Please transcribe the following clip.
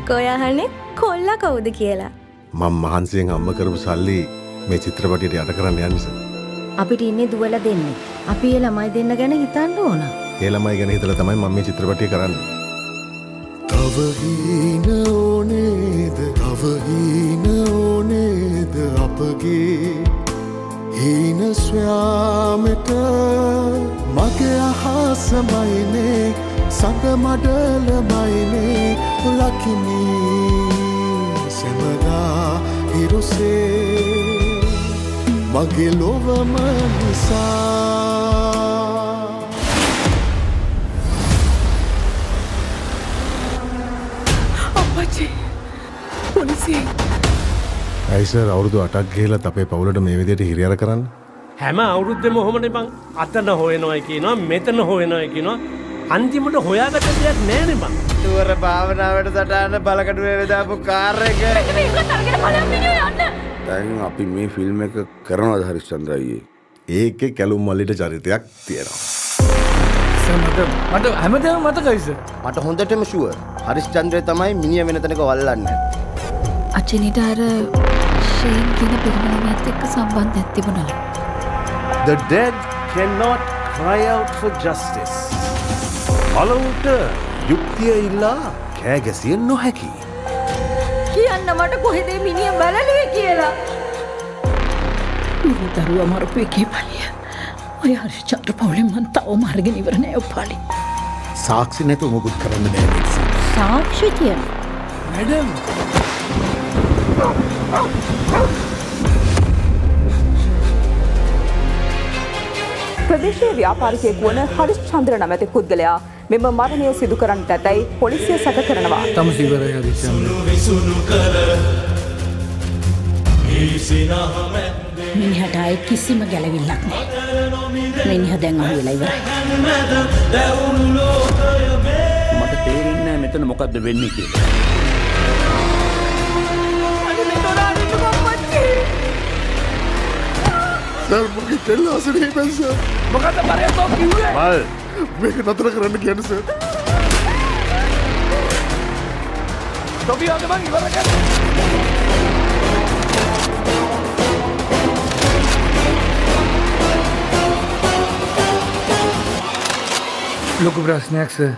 කොයාහනේ කොල්ලා කවුද කියලා. මම මහන්සියෙන් අම්ම කරපු සල්ලි මේ චිත්‍රපටියට යට කරන්න යන්නේ සර්. අපිට ඉන්නේ දුවලා දෙන්නේ. අපි ඒ ළමයි දෙන්න ගැන හිතන්න ඕන. ඒ ළමයි ගැන හිතලා තමයි මම මේ චිත්‍රපටිය කරන්නේ. තව හීන ඕනේද තව හීන ඕනේද අපගේ හීන ස්වයාමට මගේ අහසමයිනේ සඳ මඩලමයිනේ ලකිනී සෙමදා හිරුසේ මගේ ලොවම නිසා ඇයි සර් අවුරුදු 8ක් ගිහලත් අපේ පවුලට මේ විදිහට හිරියර කරන්න? හැම අවුරුද්දෙම ඔහොමනේ බං. අතන හොයනවා කියනවා මෙතන හොයනවා කියනවා. අන්තිමට හොයාගත්ත දෙයක් නෑනේ බං. තුවර භාවනාවට සටහන බලකඩුවේ වෙදාපු කාර් එක. දැන් අපි මේ ෆිල්ම් එක කරනවද හරිස්චන්ද්‍ර අයියේ? ඒකේ කැලුම් මල්ලිට චරිතයක් තියෙනවා. මට හැමදේම මතකයි සර්. මට හොඳටම ෂුවර්. හරිස්චන්ද්‍රේ තමයි මිනිහ වෙන තැනක වල්ලන්නේ. අචිනිට අර ෂේන් කියන පිරිමිණියත් එක්ක සම්බන්ධයක් තිබුණා. The dead cannot cry out for justice. පළවුට යුක්තිය ඉල්ලා කෑ ගැසිය නොහැකි. කියන්න මට කොහෙද මිනිහ බලලුවේ කියලා. දරුවා මරපු එකේ පලිය. ඔය හරිචන්ද්‍ර පවුලෙන් මං තවම අරගෙන ඉවර නෑ ඔපාලි. සාක්ෂි නැතුව මොකුත් කරන්න බෑ නේද? සාක්ෂි තියෙන. මැඩම් ප්‍රදේශීය ව්‍යාපාරිකයෙකු වන හරිස්චන්ද්‍ර නැමැති පුද්ගලයා මෙම මරණය සිදු කරන්නට ඇතැයි පොලිසිය සැක කරනවා. තම සිවරයි හරිස්චන්ද්‍ර. මිනිහට ආයේ කිසිම ගැළවිල්ලක් නෑ. මිනිහ දැන් අහුවෙලා ඉවරයි. මට තේරෙන්නේ නැහැ මෙතන මොකද්ද වෙන්නේ කියලා. සර් මගේ කෙල්ල අසනේ බැස්ස මොකද බරයතෝ කිව්වේ? මල් මේක නතර කරන්න කියන්නේ සර්. ටොපි වගේ මං ඉවර කරා. ලොකු ප්‍රශ්නයක් සර්.